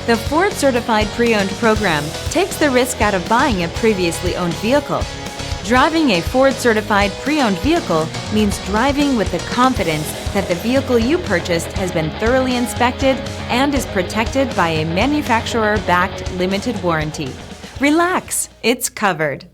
The Ford Certified Pre-Owned program takes the risk out of buying a previously owned vehicle. Driving a Ford Certified Pre-Owned vehicle means driving with the confidence that the vehicle you purchased has been thoroughly inspected and is protected by a manufacturer-backed limited warranty. Relax, it's covered.